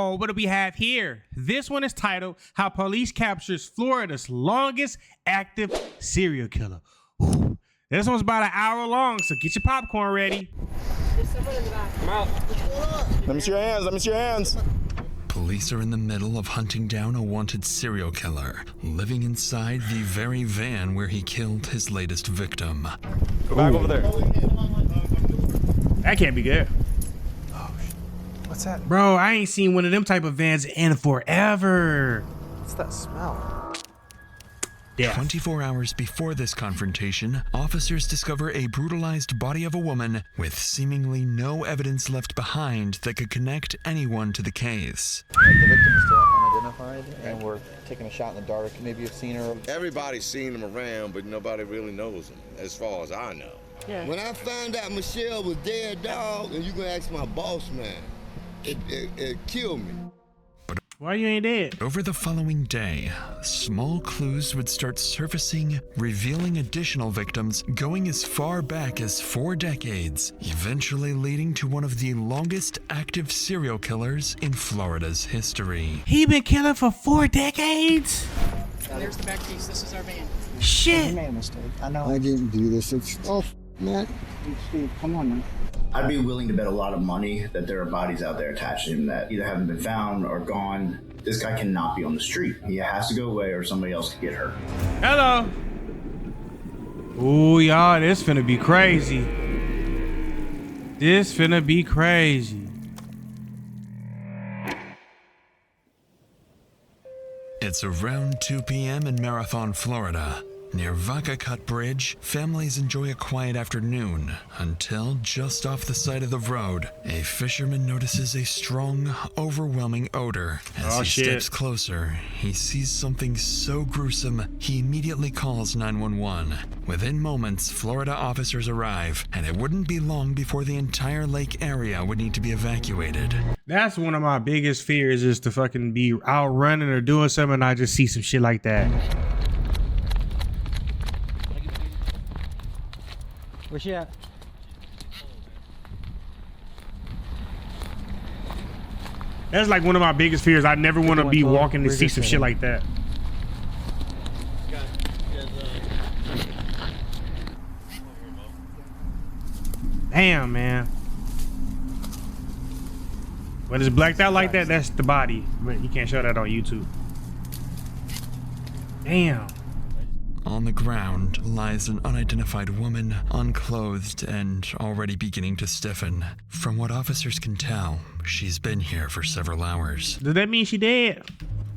Oh, what do we have here? This one is titled How Police Captures Florida's Longest Active Serial Killer. Ooh, this one's about an hour long, so get your popcorn ready. There's someone in the back. Come out. Let me see your hands. Let me see your hands. Police are in the middle of hunting down a wanted serial killer, living inside the very van where he killed his latest victim. Go back over there. That can't be good. Oh, what's that? Bro, I ain't seen one of them type of vans in forever. What's that smell? Yeah. 24 hours before this confrontation, officers discover a brutalized body of a woman with seemingly no evidence left behind that could connect anyone to the case. The victim is still unidentified, and we're taking a shot in the dark. Maybe you've seen her. Everybody's seen him around, but nobody really knows him, as far as I know. Yeah. When I found out Michelle was dead, dog, and you gonna ask my boss man, it killed me. Why you ain't dead? Over the following day, small clues would start surfacing, revealing additional victims going as far back as 4 decades, eventually leading to one of the longest active serial killers in Florida's history. He been killing for 4 decades? There's the back piece. This is our van. Shit. You made a mistake. I know. I didn't do this. It's man. Steve, come on, man. I'd be willing to bet a lot of money that there are bodies out there attached to him that either haven't been found or gone. This guy cannot be on the street. He has to go away or somebody else could get hurt. Hello. Ooh, y'all, this finna be crazy. This finna be crazy. It's around 2 p.m. in Marathon, Florida. Near Vaca Cut Bridge, families enjoy a quiet afternoon until just off the side of the road, a fisherman notices a strong, overwhelming odor. As he steps closer, he sees something so gruesome, he immediately calls 911. Within moments, Florida officers arrive, and it wouldn't be long before the entire lake area would need to be evacuated. That's one of my biggest fears, is to fucking be out running or doing something and I just see some shit like that. Where's she at? That's like one of my biggest fears. I never want to be walking to see some shit like that. Damn, man. When it's blacked out like that, that's the body. But you can't show that on YouTube. Damn. On the ground lies an unidentified woman, unclothed and already beginning to stiffen. From what officers can tell, she's been here for several hours. Does that mean she dead?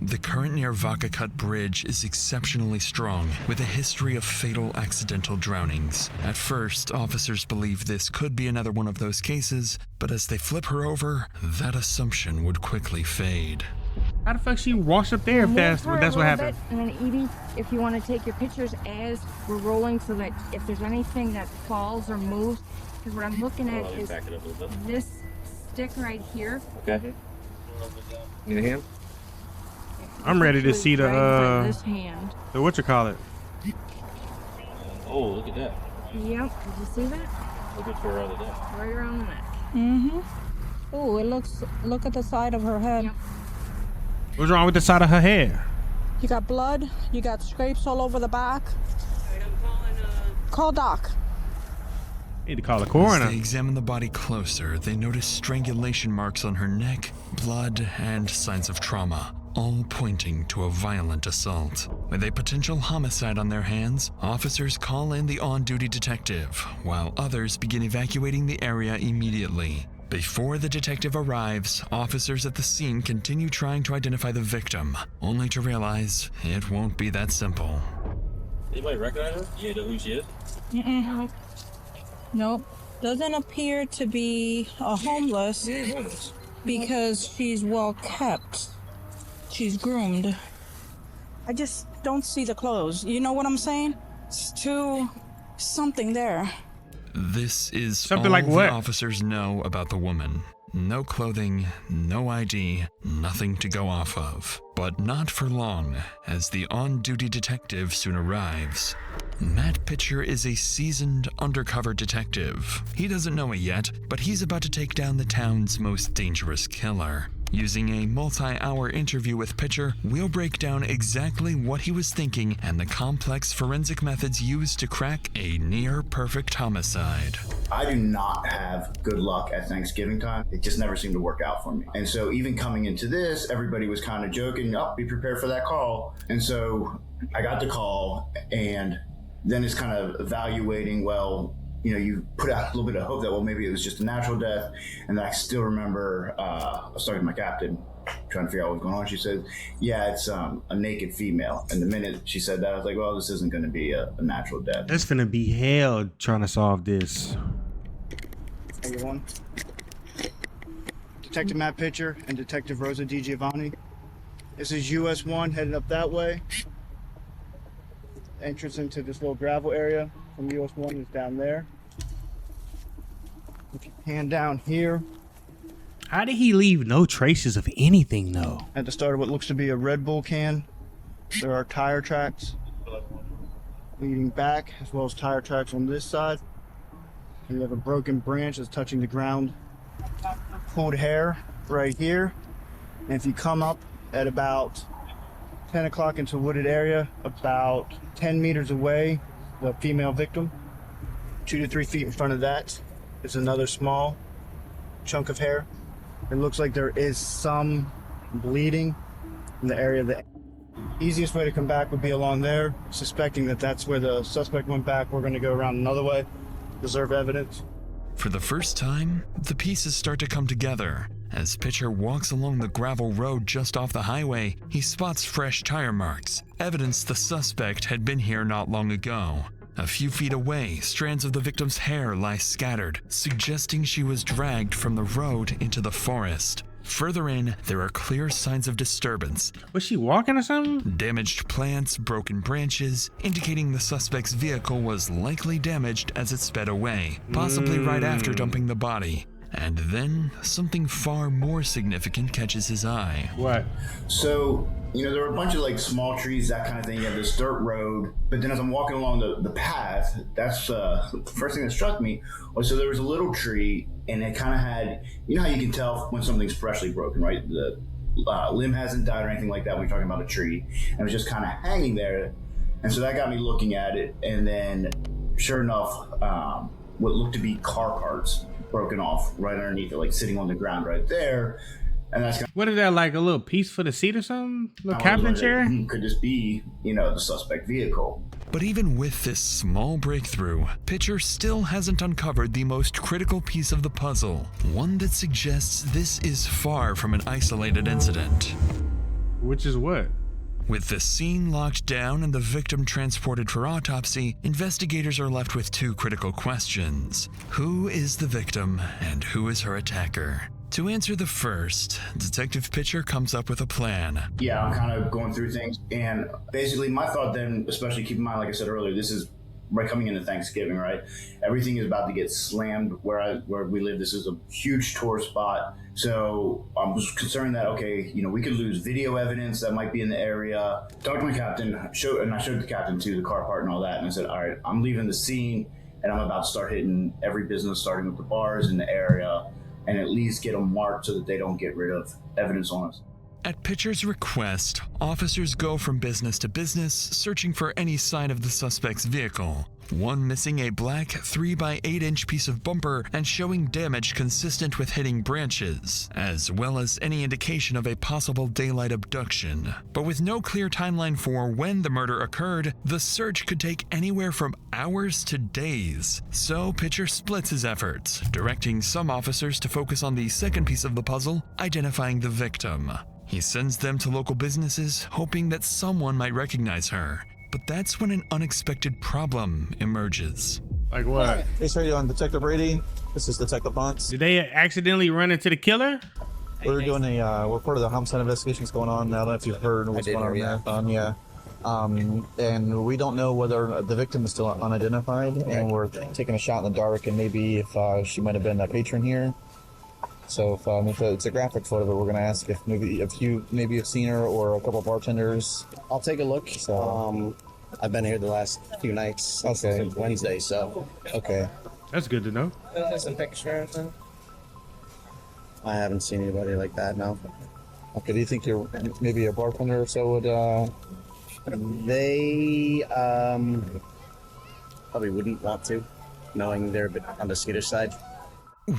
The current near Vaca Cut Bridge is exceptionally strong, with a history of fatal accidental drownings. At first, officers believe this could be another one of those cases, but as they flip her over, that assumption would quickly fade. How the fuck she washed up there if that's what happened? And then Evie, if you want to take your pictures as we're rolling so that if there's anything that falls or moves, because what I'm looking at is this stick right here. Okay. Need a hand? I'm ready to see the this hand. the whatchamacallit. Oh, look at that. Yep. Did you see that? Look at her around the neck. Right around the neck. Mm-hmm. Oh, it looks. Look at the side of her head. Yep. What's wrong with the side of her head? You got blood. You got scrapes all over the back. Alright, I'm calling. Call Doc. Need to call a coroner. As they examine the body closer, they notice strangulation marks on her neck, blood, and signs of trauma, all pointing to a violent assault. With a potential homicide on their hands, officers call in the on-duty detective, while others begin evacuating the area immediately. Before the detective arrives, officers at the scene continue trying to identify the victim, only to realize it won't be that simple. Anybody recognize her? You know who she is? Mm-mm. Nope. Doesn't appear to be a homeless because she's well kept. She's groomed. I just don't see the clothes. You know what I'm saying? It's too something there. This is Something all like the what? officers know about the woman. No clothing, no ID, nothing to go off of. But not for long, as the on-duty detective soon arrives. Matt Pitcher is a seasoned undercover detective. He doesn't know it yet, but he's about to take down the town's most dangerous killer. Using a multi-hour interview with Pitcher, we'll break down exactly what he was thinking and the complex forensic methods used to crack a near-perfect homicide. I do not have good luck at Thanksgiving time. It just never seemed to work out for me. And so even coming into this, everybody was kind of joking, oh, be prepared for that call. And so I got the call, and then it's kind of evaluating, well, you know, you put out a little bit of hope that, well, maybe it was just a natural death. And then I still remember I was talking to my captain, trying to figure out what's going on. She said, yeah, it's a naked female. And the minute she said that, I was like, well, this isn't going to be a natural death. It's finna be hell trying to solve this. Everyone. Detective Matt Pitcher and Detective Rosa DiGiovanni. This is US 1 heading up that way. Entrance into this little gravel area from US 1 is down there. If you pan down here. How did he leave no traces of anything though? At the start of what looks to be a Red Bull can, there are tire tracks leading back, as well as tire tracks on this side. And you have a broken branch that's touching the ground. Pulled hair right here. And if you come up at about 10 o'clock into a wooded area, about 10 meters away, the female victim, 2 to 3 feet in front of that is another small chunk of hair. It looks like there is some bleeding in the area. The easiest way to come back would be along there, suspecting that that's where the suspect went back. We're going to go around another way, preserve evidence. For the first time, the pieces start to come together. As Pitcher walks along the gravel road just off the highway, he spots fresh tire marks, evidence the suspect had been here not long ago. A few feet away, strands of the victim's hair lie scattered, suggesting she was dragged from the road into the forest. Further in, there are clear signs of disturbance. Was she walking or something? Damaged plants, broken branches, indicating the suspect's vehicle was likely damaged as it sped away, possibly right after dumping the body. And then, something far more significant catches his eye. What? So, you know, there were a bunch of like small trees, that kind of thing. You have this dirt road. But then as I'm walking along the path, that's the first thing that struck me was, so there was a little tree, and it kind of had, you know how you can tell when something's freshly broken, right? The limb hasn't died or anything like that when you're talking about a tree. And it was just kind of hanging there. And so that got me looking at it. And then, sure enough, what looked to be car parts broken off right underneath it, like sitting on the ground right there. And that's kind of, what is that, like a little piece for the seat or something? Little captain chair? Could this be, you know, the suspect vehicle? But even with this small breakthrough, Pitcher still hasn't uncovered the most critical piece of the puzzle, one that suggests this is far from an isolated incident. Which is what? With the scene locked down and the victim transported for autopsy, investigators are left with two critical questions. Who is the victim and who is her attacker? To answer the first, Detective Pitcher comes up with a plan. Yeah, I'm kind of going through things, and basically my thought then, especially keep in mind, like I said earlier, this is right coming into Thanksgiving, right? Everything is about to get slammed where we live. This is a huge tourist spot. So I'm just concerned that, okay, you know, we could lose video evidence that might be in the area. Talked to my captain, and I showed the captain too, the car part and all that, and I said, all right, I'm leaving the scene, and I'm about to start hitting every business, starting with the bars in the area, and at least get them marked so that they don't get rid of evidence on us. At Pitcher's request, officers go from business to business, searching for any sign of the suspect's vehicle. One missing a black 3x8-inch piece of bumper and showing damage consistent with hitting branches, as well as any indication of a possible daylight abduction. But with no clear timeline for when the murder occurred, the search could take anywhere from hours to days. So Pitcher splits his efforts, directing some officers to focus on the second piece of the puzzle, identifying the victim. He sends them to local businesses, hoping that someone might recognize her. But that's when an unexpected problem emerges. Like what? Hey, sir, you on Detective Brady? This is Detective Bunce. Did they accidentally run into the killer? We're doing we're part of the homicide investigations going on. I don't know if you've heard what's going on there. And we don't know whether the victim is still unidentified, and we're taking a shot in the dark, and maybe if she might have been a patron here. So if it's a graphic photo, but we're going to ask if you have seen her or a couple of bartenders. I'll take a look. So, I've been here the last few nights since Wednesday, so. Okay. That's good to know. Some pictures. I haven't seen anybody like that, no. Okay, do you think you're maybe a bartender or so would, They probably wouldn't want to, knowing they're a bit on the skittish side.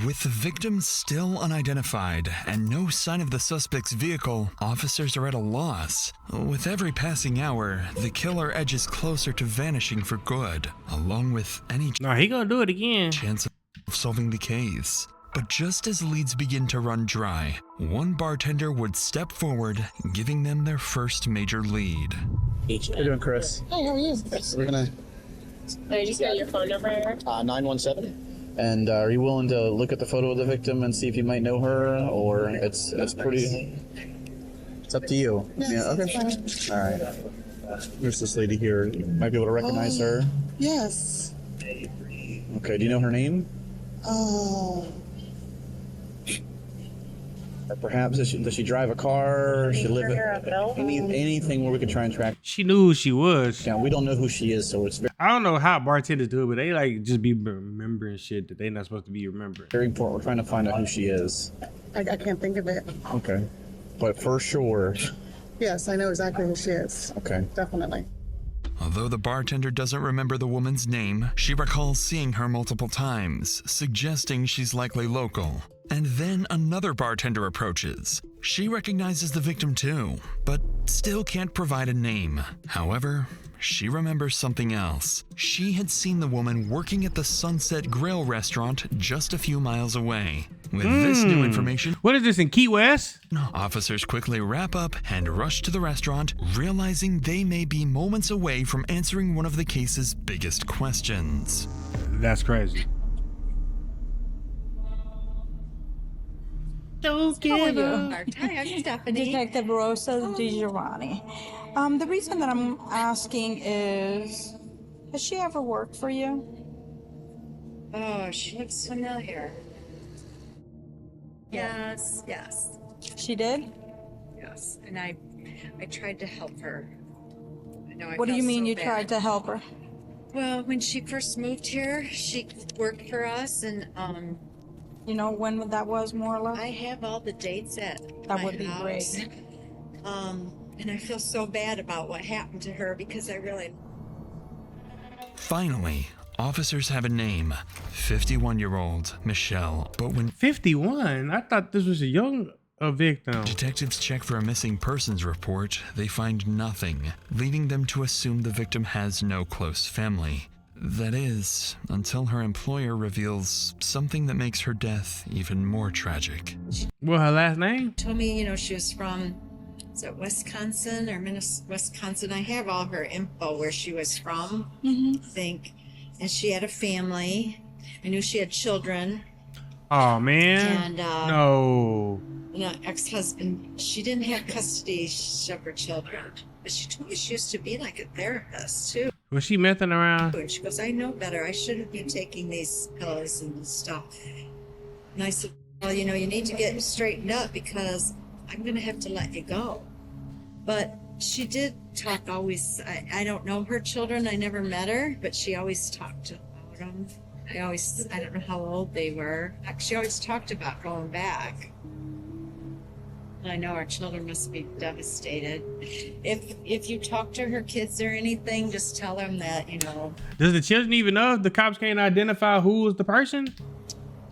With the victim still unidentified and no sign of the suspect's vehicle, officers are at a loss. With every passing hour, the killer edges closer to vanishing for good, along with any he gonna do it again. chance of solving the case. But just as leads begin to run dry, one bartender would step forward, giving them their first major lead. How you doing, Chris? Hey, how are you? We're gonna... I just got your phone number. 917. And are you willing to look at the photo of the victim and see if you might know her, or it's pretty... It's up to you. Yeah, okay. All right. There's this lady here. You might be able to recognize her. Yes. Okay, do you know her name? Oh. Or perhaps does she drive a car? Or she live at anything where we could try and track? She knew who she was. Yeah, we don't know who she is, so it's very, I don't know how bartenders do it, but they like just be remembering shit that they not supposed to be remembering. very important. We're trying to find out who she is. I can't think of it. Okay, but for sure. Yes, I know exactly who she is. Okay. Definitely. Although the bartender doesn't remember the woman's name, she recalls seeing her multiple times, suggesting she's likely local. And then another bartender approaches. She recognizes the victim too, but still can't provide a name. However, she remembers something else. She had seen the woman working at the Sunset Grill restaurant just a few miles away. With this new information, what is this in Key West? Officers quickly wrap up and rush to the restaurant, realizing they may be moments away from answering one of the case's biggest questions. That's crazy. Don't give up. Hi, I'm Stephanie. Detective Rosa DiGiovanni. The reason that I'm asking is, has she ever worked for you? Oh, she looks familiar. Yes, yes, She did? yes. And I tried to help her. I know. What do you mean you tried to help her? Well, when she first moved here, she worked for us, and You know when that was, more or less? I have all the dates at That my would be house. great. And I feel so bad about what happened to her because I really. Finally, officers have a name, 51-year-old Michelle. But when 51? I thought this was a young victim. detectives check for a missing persons report, they find nothing, leading them to assume the victim has no close family. That is, until her employer reveals something that makes her death even more tragic. What, her last name? Told me, she was from, is it Wisconsin or Wisconsin? I have all her info where she was from, I think. And she had a family. I knew she had children. Oh, man. And no. an ex-husband. She didn't have custody of her children. But she told me she used to be like a therapist, too. Was she messing around? And she goes, I know better. I shouldn't be taking these pills and stuff. And I said, well, you need to get straightened up because I'm going to have to let you go. But she did talk always. I don't know her children. I never met her, but she always talked about them. I don't know how old they were. She always talked about going back. I know our children must be devastated. If you talk to her kids or anything, just tell them that, Does the children even know if the cops can't identify who was the person?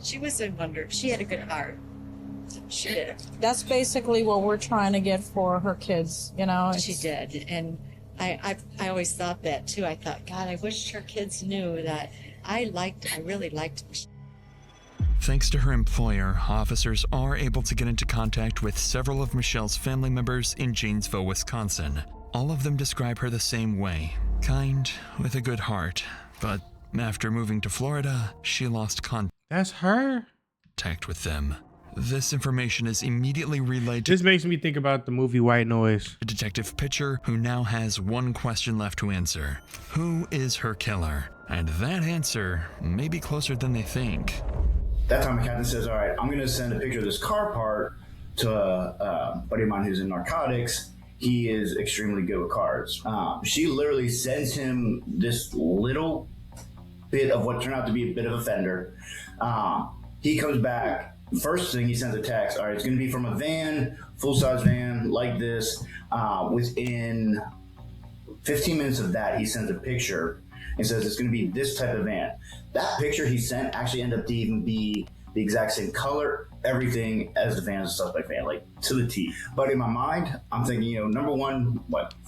she was a wonder. She had a good heart. She did. That's basically what we're trying to get for her kids, She did. And I always thought that too. I thought, God, I wish her kids knew that I really liked Thanks to her employer, officers are able to get into contact with several of Michelle's family members in Janesville, Wisconsin. All of them describe her the same way, kind, with a good heart. But after moving to Florida, she lost That's her? contact with them. This information is immediately relayed to This makes me think about the movie White Noise. Detective Pitcher, who now has one question left to answer. Who is her killer? And that answer may be closer than they think. That time the captain says, all right, I'm going to send a picture of this car part to a buddy of mine who's in narcotics. He is extremely good with cars. She literally sends him this little bit of what turned out to be a bit of a fender. He comes back First thing he sends a text. All right, it's going to be from a van, full-size van like this. Within 15 minutes of that, he sends a picture and says it's going to be this type of van. That picture he sent actually ended up to even be the exact same color, everything as the van, as a suspect van, like to the T. But in my mind, I'm thinking, number one,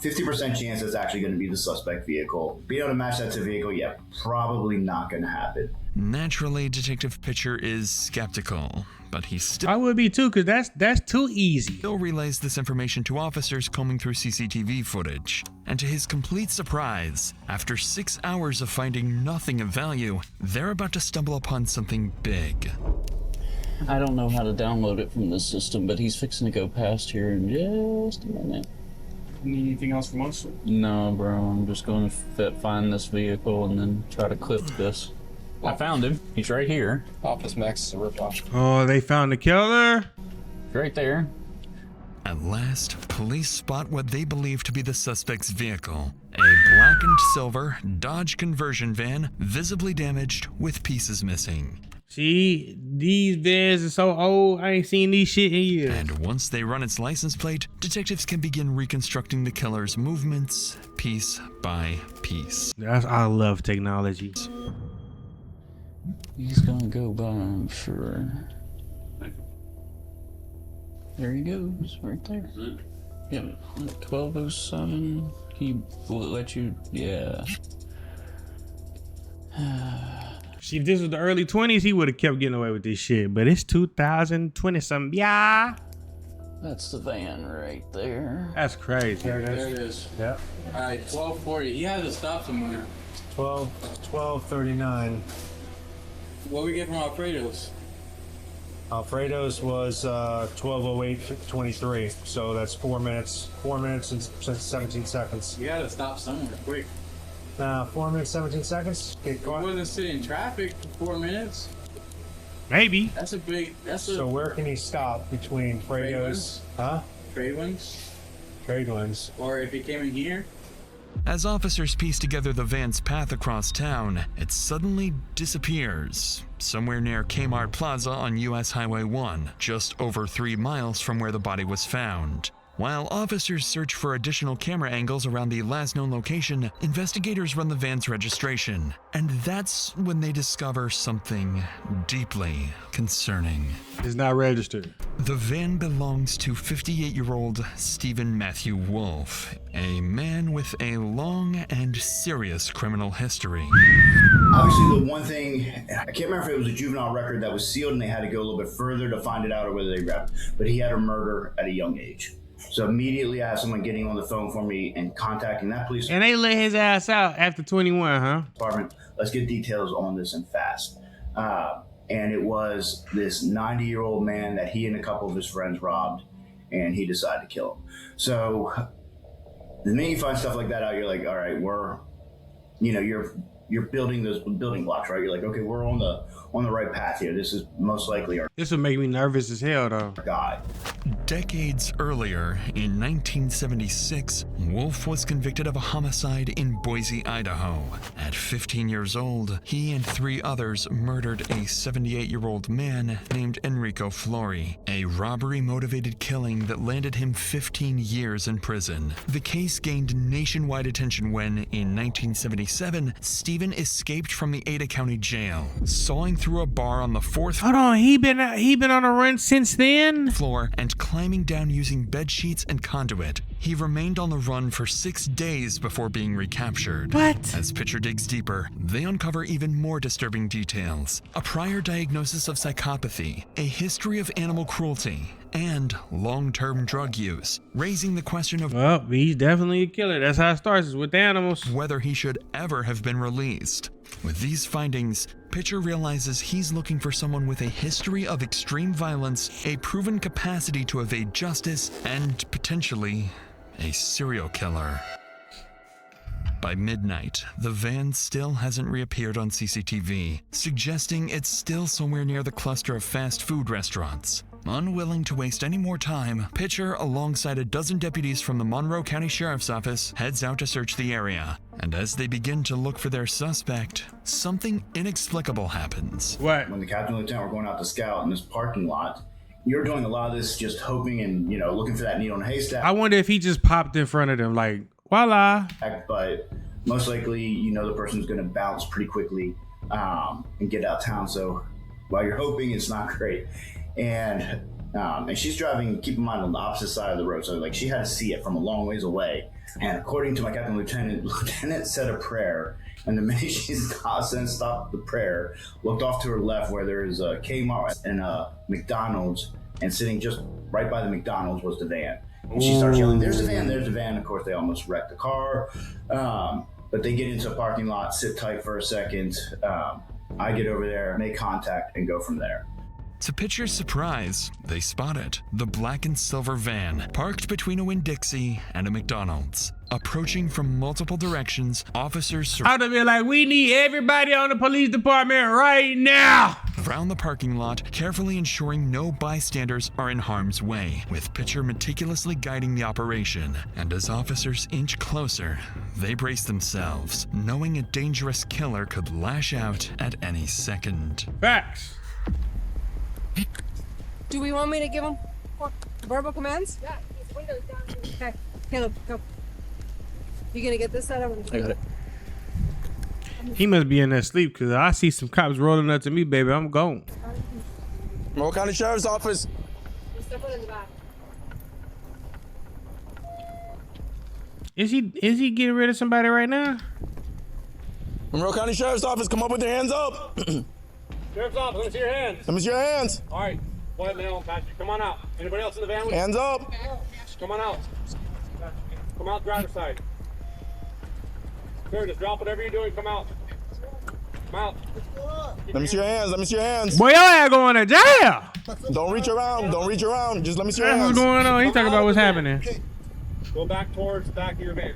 50% chance it's actually going to be the suspect vehicle. Being able to match that to vehicle, yeah, probably not going to happen. Naturally, Detective Pitcher is skeptical, but he still— I would be too, because that's too easy. Still relays this information to officers combing through CCTV footage. And to his complete surprise, after 6 hours of finding nothing of value, they're about to stumble upon something big. I don't know how to download it from this system, but he's fixing to go past here in just a minute. Need anything else from us? No, bro. I'm just going to find this vehicle and then try to clip this. I found him. He's right here. Office Max is a ripoff. Oh, they found the killer? Right there. At last, police spot what they believe to be the suspect's vehicle. A black and silver Dodge conversion van, visibly damaged with pieces missing. See, these vans are so old, I ain't seen these shit in years. And once they run its license plate, detectives can begin reconstructing the killer's movements piece by piece. I love technology. He's gonna go by, I'm sure. There he goes, right there. Yeah, 1207. He will let you, yeah. See, if this was the early 20s, he would have kept getting away with this shit. But it's 2020 something. Yeah. That's the van right there. That's crazy. There it is. Yeah. All right, 1240. He had to stop somewhere. 12:39. What we get from Alfredo's? Alfredo's was 12:08:23. So that's 4 minutes. 4 minutes and 17 seconds. You had to stop somewhere quick. 4 minutes, 17 seconds. It wasn't sitting in traffic for 4 minutes. Maybe. That's a big. So where can he stop between Fredo's? Huh? Trade ones. Trade ones. Or if he came in here. As officers piece together the van's path across town, it suddenly disappears. Somewhere near Kmart Plaza on US Highway 1, just over 3 miles from where the body was found. While officers search for additional camera angles around the last known location, investigators run the van's registration. And that's when they discover something deeply concerning. It's not registered. The van belongs to 58-year-old Stephen Matthew Wolf, a man with a long and serious criminal history. Obviously, the one thing, I can't remember if it was a juvenile record that was sealed and they had to go a little bit further to find it out or whether they grabbed it, but he had a murder at a young age. So immediately I have someone getting on the phone for me and contacting that police. And they let his ass out after 21, huh? Department. Let's get details on this and fast. And it was this 90-year-old man that he and a couple of his friends robbed, and he decided to kill him. So the minute you find stuff like that out, you're like, all right, you're building those building blocks, right? You're like, okay, we're on the right path here. This is most likely our— This would make me nervous as hell, though. guy. Decades earlier, in 1976, Wolf was convicted of a homicide in Boise, Idaho. At 15 years old, he and 3 others murdered a 78-year-old man named Enrico Flori, a robbery-motivated killing that landed him 15 years in prison. The case gained nationwide attention when, in 1977, Stephen escaped from the Ada County Jail, sawing through a bar on the 4th Hold on, he been on a run since then? floor and climbing down using bed sheets and conduit. He remained on the run for 6 days before being recaptured. What? As Pitcher digs deeper, they uncover even more disturbing details. A prior diagnosis of psychopathy, a history of animal cruelty, and long-term drug use, raising the question of— well, he's definitely a killer. That's how it starts, is with animals. Whether he should ever have been released. With these findings, Pitcher realizes he's looking for someone with a history of extreme violence, a proven capacity to evade justice, and potentially a serial killer. By midnight, the van still hasn't reappeared on CCTV, suggesting it's still somewhere near the cluster of fast food restaurants. Unwilling to waste any more time, Pitcher, alongside a dozen deputies from the Monroe County Sheriff's Office, heads out to search the area. And as they begin to look for their suspect, something inexplicable happens. What? When the captain and lieutenant were going out to scout in this parking lot, you're doing a lot of this just hoping and, looking for that needle in a haystack. I wonder if he just popped in front of them like, voila. But most likely, the person's going to bounce pretty quickly and get out of town. So while you're hoping, it's not great. And she's driving, keep in mind, on the opposite side of the road. So like she had to see it from a long ways away. And according to my captain lieutenant said a prayer. And the minute she's stopped the prayer, looked off to her left where there is a Kmart and a McDonald's, and sitting just right by the McDonald's was the van. And she starts yelling, "There's the van, there's the van." Of course, they almost wrecked the car. But they get into a parking lot, sit tight for a second. I get over there, make contact, and go from there. To Pitcher's surprise, they spot it. The black and silver van, parked between a Winn-Dixie and a McDonald's. Approaching from multiple directions, officers I'd have been like, we need everybody on the police department right now. Round the parking lot, carefully ensuring no bystanders are in harm's way, with Pitcher meticulously guiding the operation. And as officers inch closer, they brace themselves, knowing a dangerous killer could lash out at any second. Facts. Do we want me to give him verbal commands? Yeah, his window's down here. Okay, Caleb, go. You gonna get this side? I got it. He must be in there sleep because I see some cops rolling up to me, baby. I'm gone. Monroe County Sheriff's Office. Step in the back. Is he getting rid of somebody right now? Monroe County Sheriff's Office, come up with your hands up. Sheriff's Office, let me see your hands. Let me see your hands. All right, go ahead, Mail and Patrick. Come on out. Anybody else in the van? Hands up. Come on out. Come out, driver's side. Sir, just drop whatever you're doing. Come out. Come out. Let me see your hands. Let me see your hands. Boy, your ass going to jail. Don't reach around. Don't reach around. Just let me see your That's hands. what's going on. He talking about what's happening. Go back towards the back of your van.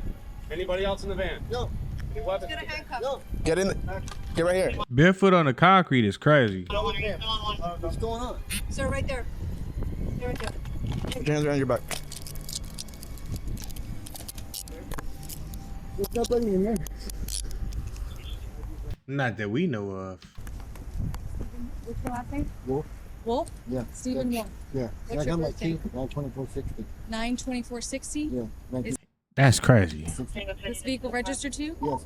Anybody else in the van? No. Any weapons? Get a handcuff. Get in. Get right here. Barefoot on the concrete is crazy. What's going on? Sir, right there. Stay right there. Put your hands around your back. There's nobody in there. Not that we know of. What's your last name? Wolf? Wolf? Yeah. Stephen Wolf. Yeah. What's I your got my birthday? key. 92460. 92460? Yeah. Is That's crazy. this vehicle registered to you? Yes.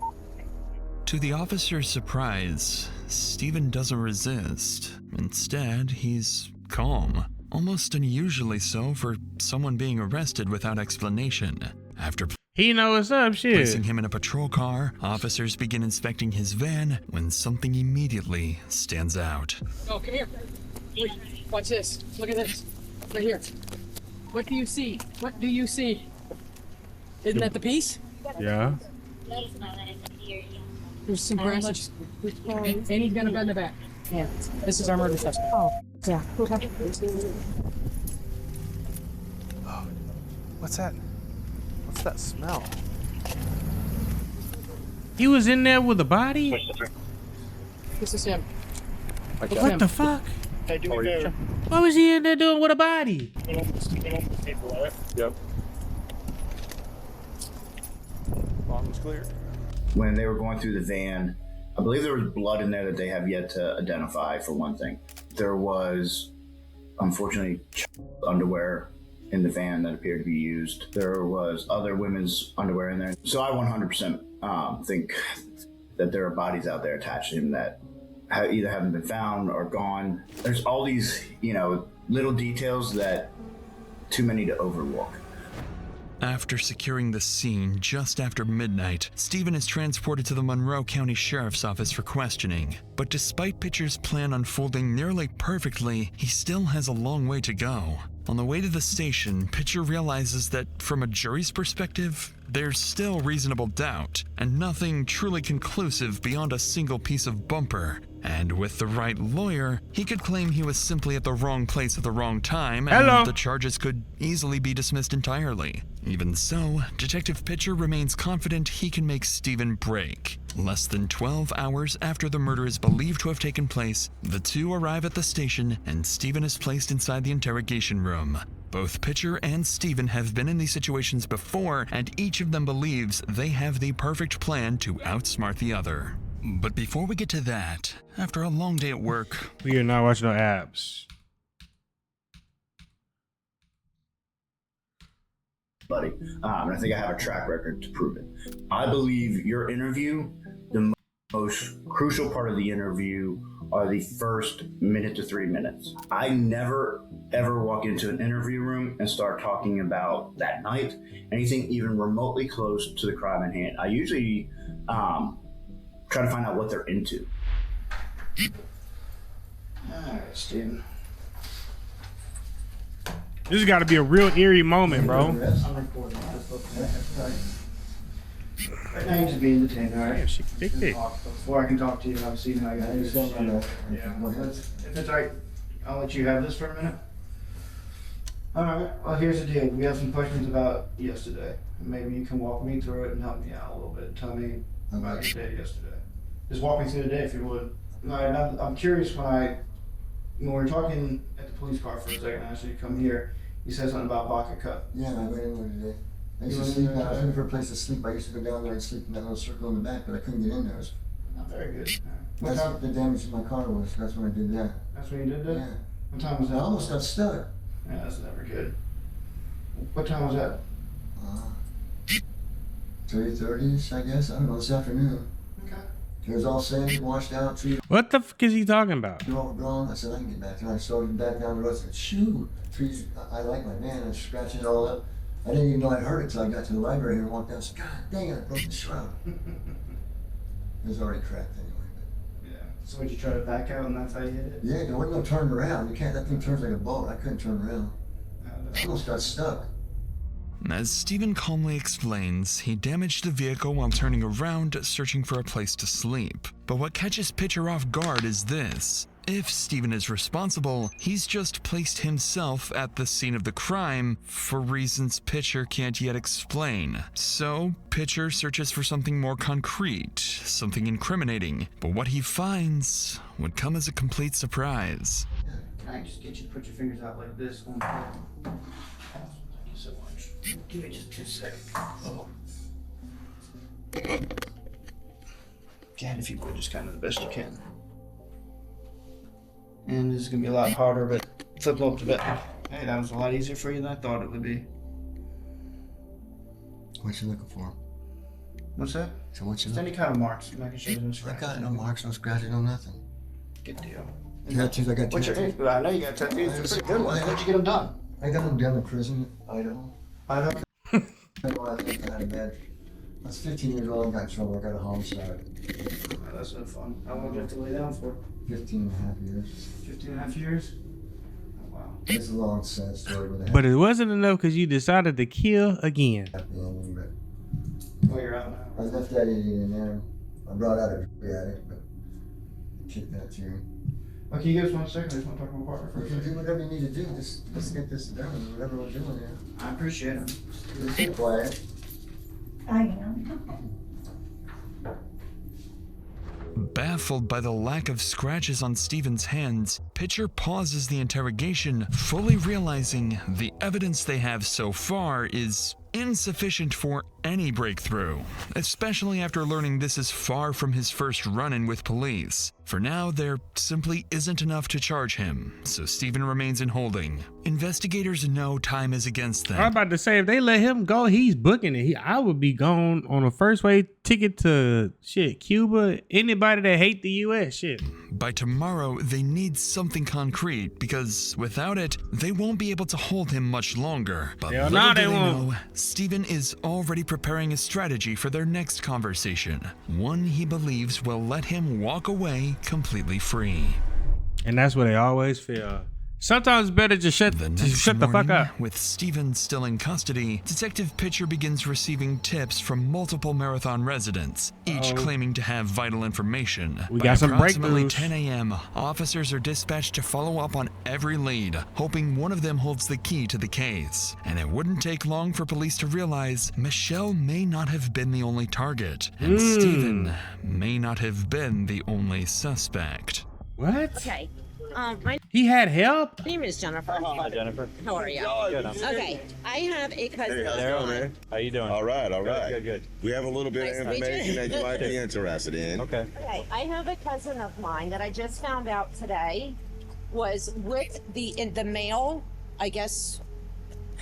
To the officer's surprise, Stephen doesn't resist. Instead, he's calm, almost unusually so for someone being arrested without explanation. After He know what's up, shit. placing him in a patrol car, officers begin inspecting his van when something immediately stands out. Oh, come here. Wait, watch this. Look at this. Right here. What do you see? What do you see? Isn't that the piece? Yeah. There's some grass. And he's gonna go in the back. Yeah. This is our murder suspect. Oh, yeah. What's that? What's that smell? He was in there with a body? This is him. What the fuck? Hey, do me a favor. What was he in there doing with a body? Yep. Bomb's clear. When they were going through the van, I believe there was blood in there that they have yet to identify, for one thing. There was, unfortunately, underwear in the van that appeared to be used. There was other women's underwear in there. So I 100% think that there are bodies out there attached to him that either haven't been found or gone. There's all these, little details that too many to overlook. After securing the scene just after midnight, Stephen is transported to the Monroe County Sheriff's Office for questioning. But despite Pitcher's plan unfolding nearly perfectly, he still has a long way to go. On the way to the station, Pitcher realizes that from a jury's perspective, there's still reasonable doubt, and nothing truly conclusive beyond a single piece of bumper. And with the right lawyer, he could claim he was simply at the wrong place at the wrong time, Hello. and the charges could easily be dismissed entirely. Even so, Detective Pitcher remains confident he can make Stephen break. Less than 12 hours after the murder is believed to have taken place, the two arrive at the station and Stephen is placed inside the interrogation room. Both Pitcher and Stephen have been in these situations before, and each of them believes they have the perfect plan to outsmart the other. But before we get to that, after a long day at work, We are not watching no apps. Buddy, and I think I have a track record to prove it. I believe your interview, the most crucial part of the interview are the first minute to 3 minutes. I never ever walk into an interview room and start talking about that night, anything even remotely close to the crime in hand. I usually try to find out what they're into. All right, Steven. This has got to be a real eerie moment, bro. I'm recording. Right now, you just being detained, all right? She kicked it. Before I can talk to you, obviously, you know, I got to do something. Yeah, if it's all right, I'll let you have this for a minute. All right. Well, here's the deal. We have some questions about yesterday. Maybe you can walk me through it and help me out a little bit. Tell me about your day yesterday. Just walk me through the day, if you would. All right. I'm curious when we were talking at the police car for a second, actually, come here. You said something about vodka cup. Yeah, I went in there today. I used to sleep. I was looking for a place to sleep. I used to go down there and sleep in that little circle in the back, but I couldn't get in there. Not very good. That's what the damage to my car was. That's when I did that. That's when you did that? Yeah. What time was that? I almost got stuck. Yeah, that's never good. What time was that? 3:30ish, I guess. I don't know, this afternoon. Okay. It was all sandy, washed out, trees. What the fuck is he talking about? All gone. I said, I can get back there. I started back down the road. I said, shoot. Trees, I like my man. I scratched it all up. I didn't even know I'd heard it until I got to the library here and walked down. I said, God dang it, I broke the shroud. It was already cracked anyway. Yeah. So would you try to back out and that's how you hit it? Yeah, there wasn't no turning around. You can't, that thing turns like a boat. I couldn't turn around. I almost got stuck. as Stephen calmly explains, he damaged the vehicle while turning around, searching for a place to sleep. But what catches Pitcher off guard is this. If Stephen is responsible, he's just placed himself at the scene of the crime for reasons Pitcher can't yet explain. So, Pitcher searches for something more concrete, something incriminating, but what he finds would come as a complete surprise. Can I just get you to put your fingers out like this? Thank you so much. Give me just 2 seconds. Oh. Again, if you would, just kind of the best you can. And this is going to be a lot harder, but flip them up a bit. Hey, that was a lot easier for you than I thought it would be. What you looking for? What's that? So what you Just any kind of marks. I'm not gonna show you no I scratches. got no marks, no scratches, no nothing. Good deal. Tattoos, I got What's your tattoos. name? I know you got tattoos. They're pretty good ones. How'd you get them done? I got them down in prison, Idaho. Idaho? I had a bad. I was 15 years old and got in trouble. I got a homicide. Oh, that's no fun. How long did you have to lay down for? 15 and a half years. 15 and a half years? Oh, wow. It's a long, sad story. But it wasn't enough because you decided to kill again. Well, you're out now. I left that idiot in there. I brought out a addict, but kicked that too. Okay, you guys 1 second. I just want to talk to my partner for a You can second. do whatever you need to do. Just let's get this done. Whatever we're doing here. I appreciate it. Just be quiet. I am. Baffled by the lack of scratches on Stephen's hands, Pitcher pauses the interrogation, fully realizing the evidence they have so far is insufficient for any breakthrough, especially after learning this is far from his first run-in with police. For now, there simply isn't enough to charge him, so Stephen remains in holding. Investigators know time is against them. I'm about to say, if they let him go, he's booking it. I would be gone on a first way ticket to Cuba. Anybody that hate the U.S. shit. By tomorrow, they need something concrete because without it, they won't be able to hold him much longer. But Hell little nah, do they won't. know, Stephen is already preparing a strategy for their next conversation, one he believes will let him walk away completely free. And that's what they always feel. Sometimes it's better to shut the fuck up. With Steven still in custody, Detective Pitcher begins receiving tips from multiple Marathon residents, each claiming to have vital information. We By got some approximately breakthroughs. 10 a.m., officers are dispatched to follow up on every lead, hoping one of them holds the key to the case. And it wouldn't take long for police to realize Michelle may not have been the only target, and Steven may not have been the only suspect. What? Okay. He had help? My name is Jennifer. Hi, Jennifer. How are you? Good. Okay. I have a cousin. Daryl, man. How you doing? All right, all right. Good. We have a little bit of Nice to meet information you. that you might be interested in. Okay. Okay. I have a cousin of mine that I just found out today was with the male, I guess,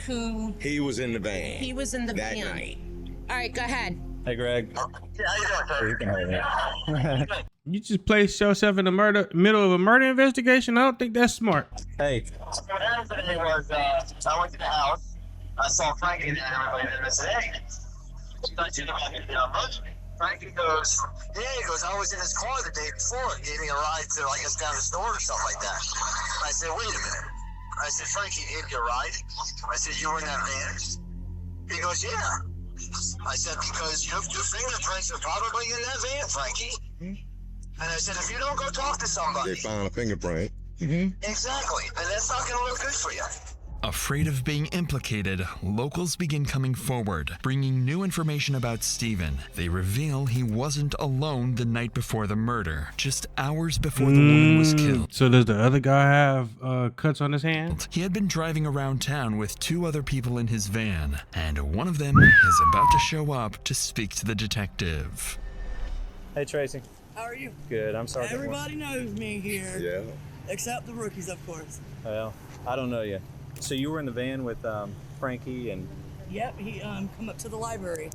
who He was in the van. he was in the that van. night. All right, go ahead. Hey, Greg. You just placed yourself in the middle of a murder investigation? I don't think that's smart. Hey. What happened today was I went to the house, I saw Frankie and everybody, and I said, hey, you thought you know about Frankie goes, yeah, he goes, I was in his car the day before. He gave me a ride to, I guess, down the store or something like that. I said, wait a minute. I said, Frankie gave you a ride? I said, you were in that van? He goes, yeah. I said, because your fingerprints are probably in that van, Frankie. And I said, if you don't go talk to somebody. They found a fingerprint. Exactly. And that's not going to look good for you. Afraid of being implicated, locals begin coming forward, bringing new information about Steven. They reveal he wasn't alone the night before the murder, just hours before the woman was killed. So does the other guy have cuts on his hand? He had been driving around town with two other people in his van, and one of them is about to show up to speak to the detective. Hey, Tracy. How are you? Good. I'm sorry. Everybody knows me here. Yeah. Except the rookies, of course. Well, I don't know you. So you were in the van with Frankie and... Yep, he come up to the library.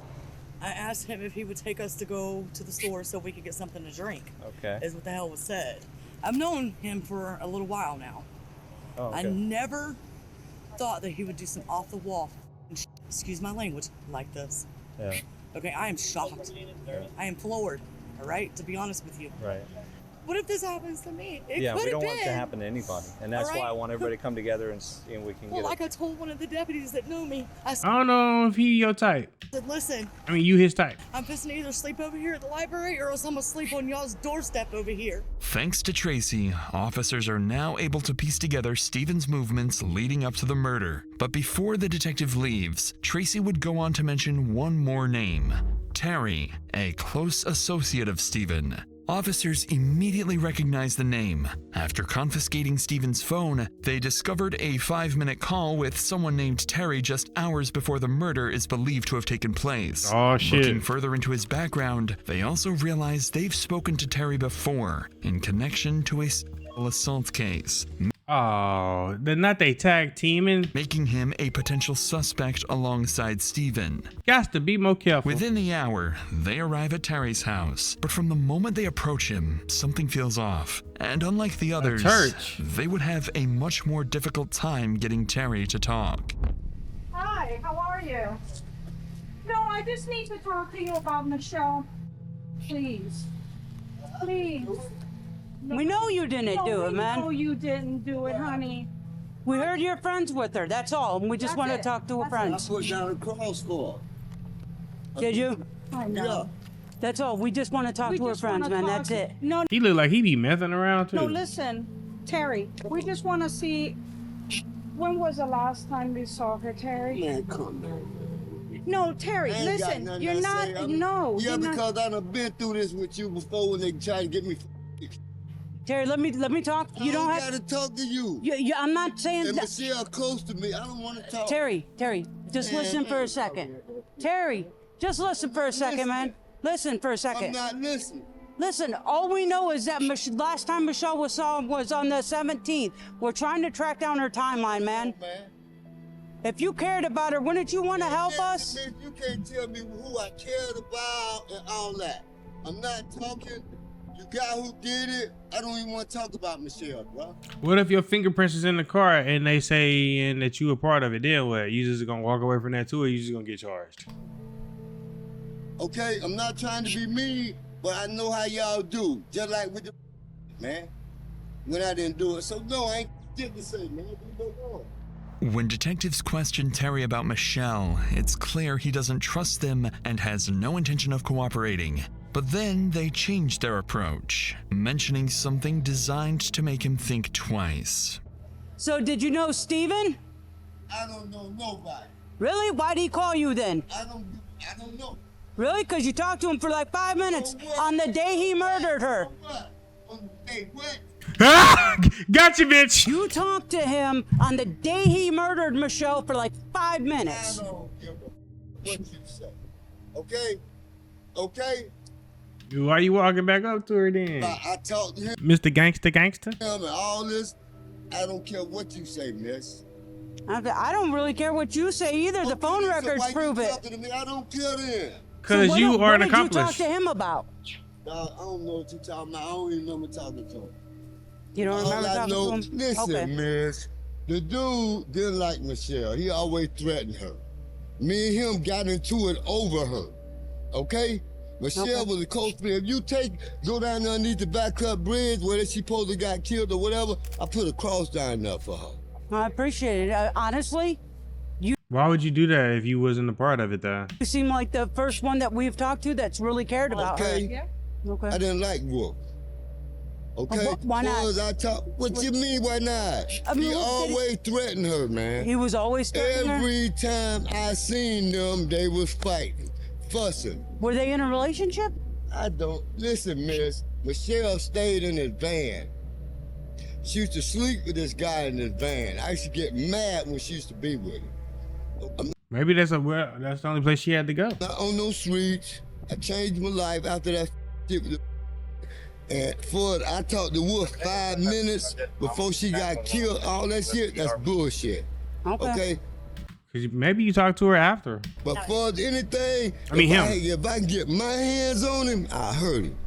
I asked him if he would take us to go to the store so we could get something to drink. Okay. Is what the hell was said. I've known him for a little while now. Oh, okay. I never thought that he would do some off the wall, excuse my language, like this. Yeah. Okay, I am shocked. I am floored. All right, to be honest with you. Right. What if this happens to me? It Yeah, could we have don't want it to been. happen to anybody. And that's why I want everybody to come together and we can Well, get like I told one of the deputies that knew me, I I don't know if he your type. said, listen, I mean, you his type. I'm fixing to either sleep over here at the library or else I'm gonna sleep on y'all's doorstep over here. Thanks to Tracy, officers are now able to piece together Steven's movements leading up to the murder. But before the detective leaves, Tracy would go on to mention one more name: Terry, a close associate of Steven. Officers immediately recognized the name. After confiscating Steven's phone, they discovered a 5-minute call with someone named Terry just hours before the murder is believed to have taken place. Oh, shit. Looking further into his background, they also realized they've spoken to Terry before in connection to a sexual assault case. Oh, they're not they tag teaming, making him a potential suspect alongside Steven. Got to be more careful. Within the hour, they arrive at Terry's house, but from the moment they approach him, something feels off. And unlike the others, they would have a much more difficult time getting Terry to talk. Hi, how are you? No, I just need to talk to you about Michelle. Please. Please. We know you didn't do it, man. No, you didn't do it, honey. We heard you're friends with her, that's all. And we just want to talk to her friends. I put down a cross for her. Did you? I know. That's all. We just want to talk to her friends, man. That's it. No, He look like he be messing around too. no, listen, Terry. We just want to see. When was the last time we saw her, Terry? Man, come on. No, Terry, I ain't got listen. nothing You're to not. say. No. Yeah, you're not- because I done been through this with you before when they tried to get me. Terry, let me talk. You don't have to talk to you. I'm not saying and that. Michelle close to me. I don't want to talk. Terry, just listen for a second. Terry, just listen for a second, man. Listen for a second. I'm not listening. Listen, all we know is that last time Michelle was saw was on the 17th. We're trying to track down her timeline, man. If you cared about her, wouldn't you want to help us? You can't tell me who I cared about and all that. I'm not talking. The guy who did it, I don't even want to talk about Michelle, bro. What if your fingerprints is in the car and they say that you were part of it? Then what? You just gonna walk away from that too, or you just gonna get charged? Okay, I'm not trying to be mean, but I know how y'all do. Just like with the man, when I didn't do it. So no, I ain't Get to say, man. Do no wrong. When detectives question Terry about Michelle, it's clear he doesn't trust them and has no intention of cooperating. But then they change their approach, mentioning something designed to make him think twice. So did you know Steven? I don't know nobody. Really? Why'd he call you then? I don't know. Really? Because you talked to him for like 5 minutes on the day he murdered her. On the day what? Gotcha, bitch. You talked to him on the day he murdered Michelle for like 5 minutes. I don't give a what you say. Okay? Okay? Why you walking back up to her then? I talked to him. Mr. Gangster? And all this, I don't care what you say, miss. I don't really care what you say either. The phone records prove it. To me? I don't care then. Because you are an accomplice. What did you talk accomplice. to him about? I don't know what you're talking about. I don't even remember talking to him. You don't remember All I talking know, to him? listen, Okay. miss, the dude didn't like Michelle. He always threatened her. Me and him got into it over her. Okay? Michelle was a close friend. If you go down there underneath the Backcut Bridge where she supposed to got killed or whatever, I put a cross down there for her. I appreciate it. Honestly, Why would you do that if you wasn't a part of it, though? you seem like the first one that we've talked to that's really cared about her. Okay? Okay. I didn't like Wolf. Okay? Why not? As I talk, what you mean, why not? I mean, He what did always threatened her, man. He was always threatening her? Every time I seen them, they was fighting, fussing. Were they in a relationship? I don't. Listen, miss. Michelle stayed in his van. She used to sleep with this guy in his van. I used to get mad when she used to be with him. Maybe that's the only place she had to go. Not on no streets. I changed my life after that shit with the and I talked to Wolf 5 minutes before she got killed. All that shit, that's bullshit. Okay? Cause maybe you talked to her after. But for anything, I mean, if I can get my hands on him, I hurt him.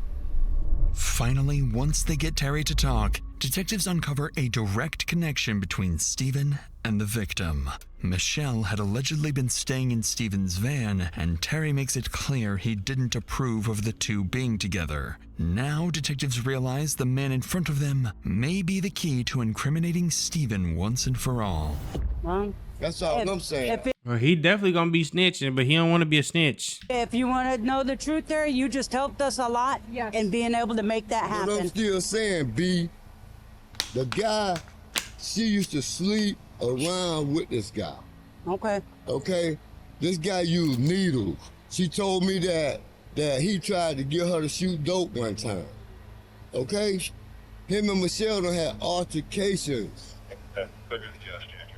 Finally, once they get Terry to talk, detectives uncover a direct connection between Steven and the victim. Michelle had allegedly been staying in Steven's van, and Terry makes it clear he didn't approve of the two being together. Now, detectives realize the man in front of them may be the key to incriminating Steven once and for all. That's all I'm saying. Well, he definitely gonna be snitching, but he don't want to be a snitch. If you want to know the truth there, you just helped us a lot in being able to make that happen. What I'm still saying, B, the guy, she used to sleep around with this guy. Okay. Okay? This guy used needles. She told me that he tried to get her to shoot dope one time. Okay? Him and Michelle done had altercations.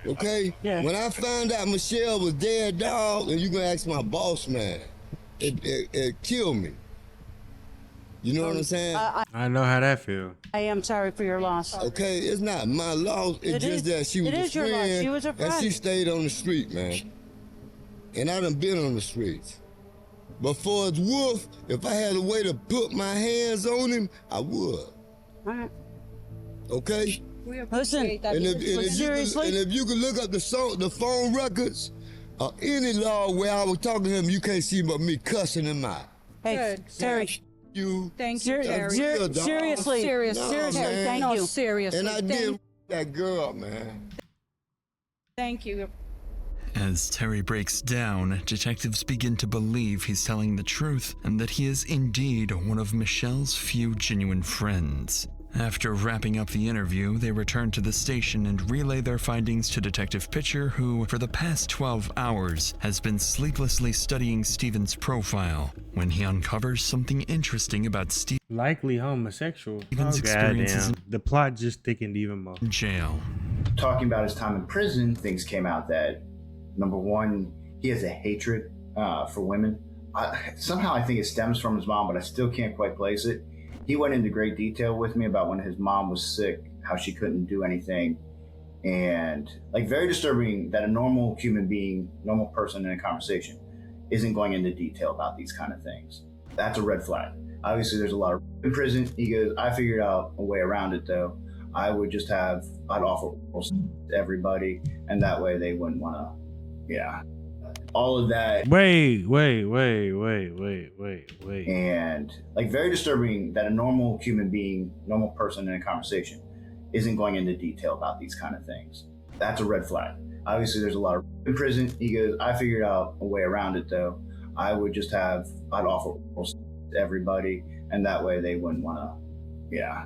Okay? Yeah. When I found out Michelle was dead, dog, and you gonna ask my boss man, it killed me. You know what I'm saying? I know how that feel. I am sorry for your loss. Okay, it's not my loss. It's just that she was a your loss. friend, She was a and friend. she stayed on the street, man. And I done been on the streets. But for his Wolf, if I had a way to put my hands on him, I would. All right. Okay? Listen, And if you could look up the phone records, or any law where I was talking to him, you can't see but me cussing him out. Hey, Terry. You. Thank you, Terry. Real, dog. Seriously. No, Seriously, man. thank you. Seriously. And I did that girl, man. Thank you. As Terry breaks down, detectives begin to believe he's telling the truth and that he is indeed one of Michelle's few genuine friends. After wrapping up the interview, they return to the station and relay their findings to Detective Pitcher, who, for the past 12 hours, has been sleeplessly studying Steven's profile when he uncovers something interesting about Steven. Likely homosexual. Steven's experiences goddamn. The plot just thickened even more. in jail. Talking about his time in prison, things came out that, number one, he has a hatred for women. Somehow I think it stems from his mom, but I still can't quite place it. He went into great detail with me about when his mom was sick, how she couldn't do anything. And like, very disturbing that a normal human being, normal person in a conversation isn't going into detail about these kind of things. That's a red flag. Obviously there's a lot of in prison. He goes, I figured out a way around it though. I'd offer to everybody, and that way they wouldn't want to, all of that. Wait. And like, very disturbing that a normal human being, normal person in a conversation isn't going into detail about these kind of things. That's a red flag. Obviously, there's a lot of in prison. He goes, I figured out a way around it though. I'd offer orals to everybody, and that way they wouldn't want to, yeah.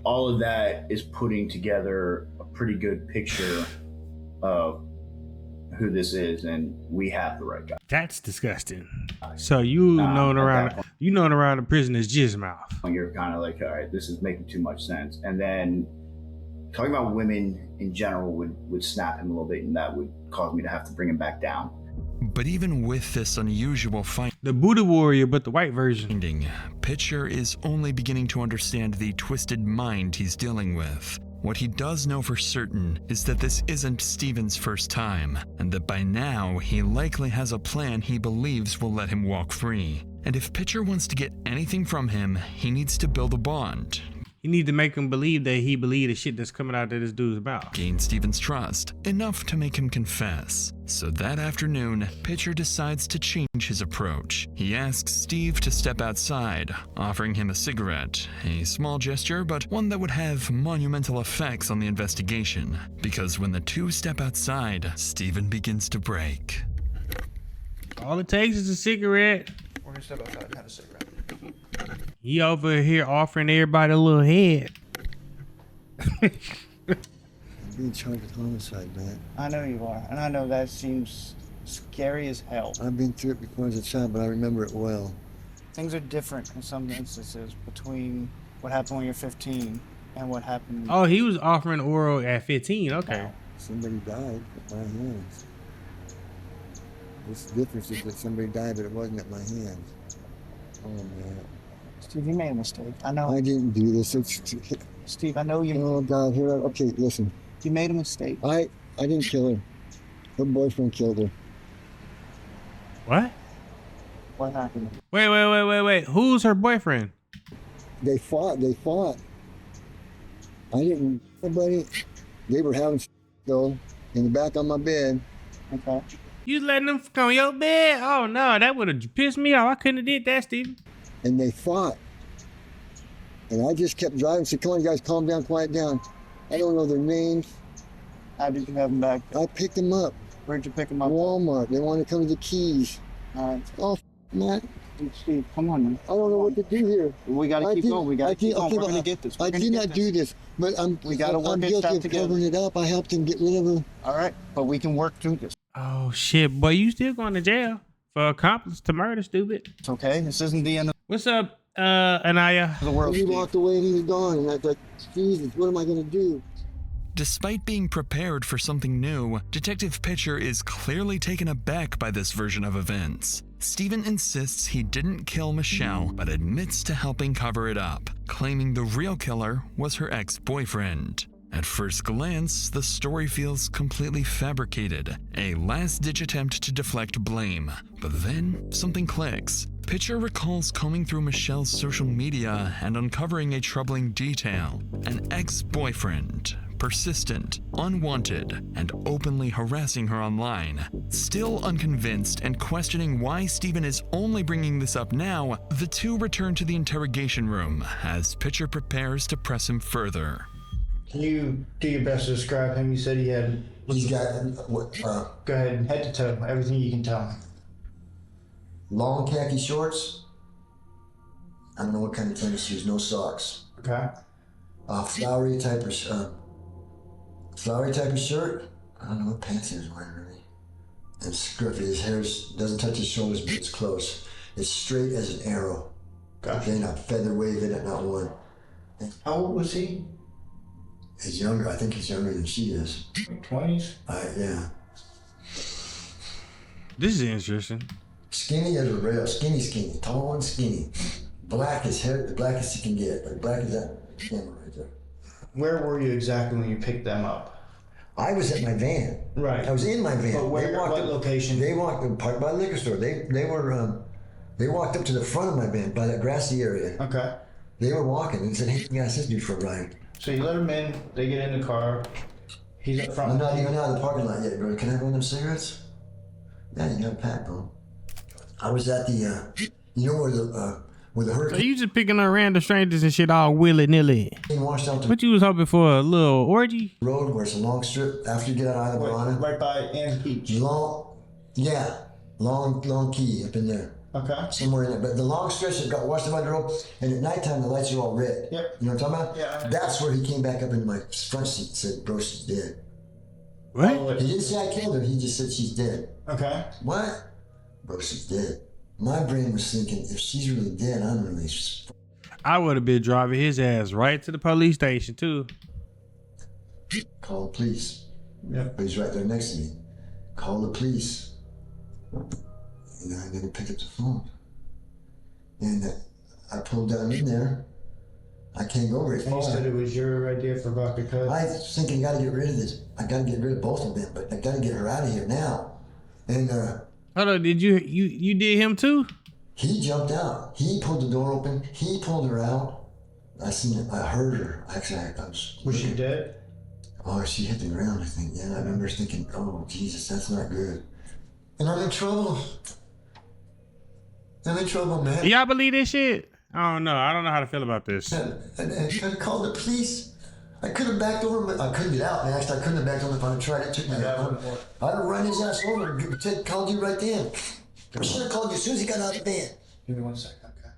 All of that is putting together a pretty good picture of who this is, and we have the right guy. That's disgusting. So you known around the prison as Jizz Mouth. You're kind of like, all right, this is making too much sense. And then talking about women in general would snap him a little bit, and that would cause me to have to bring him back down. But even with this unusual find, the Buddha warrior, but the white version, Pitcher is only beginning to understand the twisted mind he's dealing with. What he does know for certain is that this isn't Steven's first time, and that by now he likely has a plan he believes will let him walk free. And if Pitcher wants to get anything from him, he needs to build a bond. You need to make him believe that he believe the shit that's coming out of this dude's mouth. Gain Steven's trust, enough to make him confess. So that afternoon, Pitcher decides to change his approach. He asks Steve to step outside, offering him a cigarette. A small gesture, but one that would have monumental effects on the investigation. Because when the two step outside, Steven begins to break. All it takes is a cigarette. We're gonna step outside and have a cigarette. He over here offering everybody a little head. I'm being charged with homicide, man. I know you are, and I know that seems scary as hell. I've been through it before as a child, but I remember it well. Things are different in some instances between what happened when you're 15 and what happened. Oh, he was offering oral at 15. Okay. Somebody died at my hands. This difference is that somebody died, but it wasn't at my hands. Oh man. Steve, you made a mistake. I know. I didn't do this. Steve, I know you. Oh God, here. Okay, listen. You made a mistake. I didn't kill her. Her boyfriend killed her. What? What happened? Wait. Who's her boyfriend? They fought. I didn't. Nobody. They were having though in the back on my bed. Okay. You letting them fuck on your bed? Oh no, that would have pissed me off. I couldn't have did that, Steve. And they fought. And I just kept driving. Said, come on, guys, calm down, quiet down. I don't know their names. How did you have them back? I picked them up. Where'd you pick them up? Walmart. They wanted to come to the Keys. All right. Oh, man. Steve, come on, man. I don't know what to do here. We got to keep going. We got to keep going. We're going to get this. I did not do this, but we got to work it guilty out of together. covering it up. I helped him get rid of her. All right, but we can work through this. Oh shit, boy, you still going to jail for accomplice to murder, stupid. It's okay. This isn't the end of What's up, Anaya? the world. He walked away and he was gone, and I thought, Jesus, what am I going to do? Despite being prepared for something new, Detective Pitcher is clearly taken aback by this version of events. Steven insists he didn't kill Michelle, but admits to helping cover it up, claiming the real killer was her ex-boyfriend. At first glance, the story feels completely fabricated, a last-ditch attempt to deflect blame. But then, something clicks. Pitcher recalls combing through Michelle's social media and uncovering a troubling detail. An ex-boyfriend, persistent, unwanted, and openly harassing her online. Still unconvinced and questioning why Steven is only bringing this up now, the two return to the interrogation room as Pitcher prepares to press him further. Can you do your best to describe him? You said he had. He's got what? Go ahead, head to toe, everything you can tell. Long khaki shorts. I don't know what kind of tennis shoes. No socks. Okay. Flowery type of shirt. I don't know what pants he was wearing really. And scruffy. His hair doesn't touch his shoulders, but it's close. It's straight as an arrow. Gotcha. Okay, not feather waving, not one. How old was he? He's younger. I think he's younger than she is. 20s? Yeah. This is interesting. Skinny as a rail. Skinny. Tall and skinny. Black as hair, the blackest you can get. Like black as that camera right there. Where were you exactly when you picked them up? I was at my van. Right. I was in my van. But where? What location? They walked parked by the liquor store. They walked up to the front of my van by that grassy area. Okay. They were walking and said, "Hey, you guys, this dude for a ride." So you let him in. They get in the car. He's up front. I'm not even out of the parking lot yet, bro. Can I have one of them cigarettes? Yeah, you got a pack, bro. I was at the, you know where with a So hurricane you just picking up random strangers and shit all willy-nilly. washed out the What you was hoping for, a little orgy? road where it's a long strip after you get out of Isla Right by Ann Beach. Long key up in there. Okay. Somewhere in there. But the long stretch that got washed out by the road, and at nighttime the lights are all red. Yep. You know what I'm talking about? Yeah. That's where he came back up in my front seat and said, bro, she's dead. What? He didn't say I killed her, he just said she's dead. Okay. What? Bro, she's dead. My brain was thinking, if she's really dead, I'm really... I would have been driving his ass right to the police station too. Call the police. Yep. But he's right there next to me. Call the police. And I didn't pick up the phone. And I pulled down in there. I can't go very And far. you said it was your idea for vodka cut? I was thinking, I gotta get rid of this. I gotta get rid of both of them, but I gotta get her out of here now. And hold on, did you did him too? he jumped out. He pulled the door open. He pulled her out. I seen it. I heard her. Actually, I Was she dead? Oh, she hit the ground, I think. Yeah, I remember thinking, oh, Jesus, that's not good. And I'm in trouble. I'm in trouble, man. Y'all believe this shit? I don't know. I don't know how to feel about this. And I called the police. I could have backed over, but I couldn't get out, man. Actually, I couldn't have backed over if I'd have tried. It took me that long. I'd have run his ass over and called you right then. I should have called you as soon as he got out of the van. Give me 1 second, okay.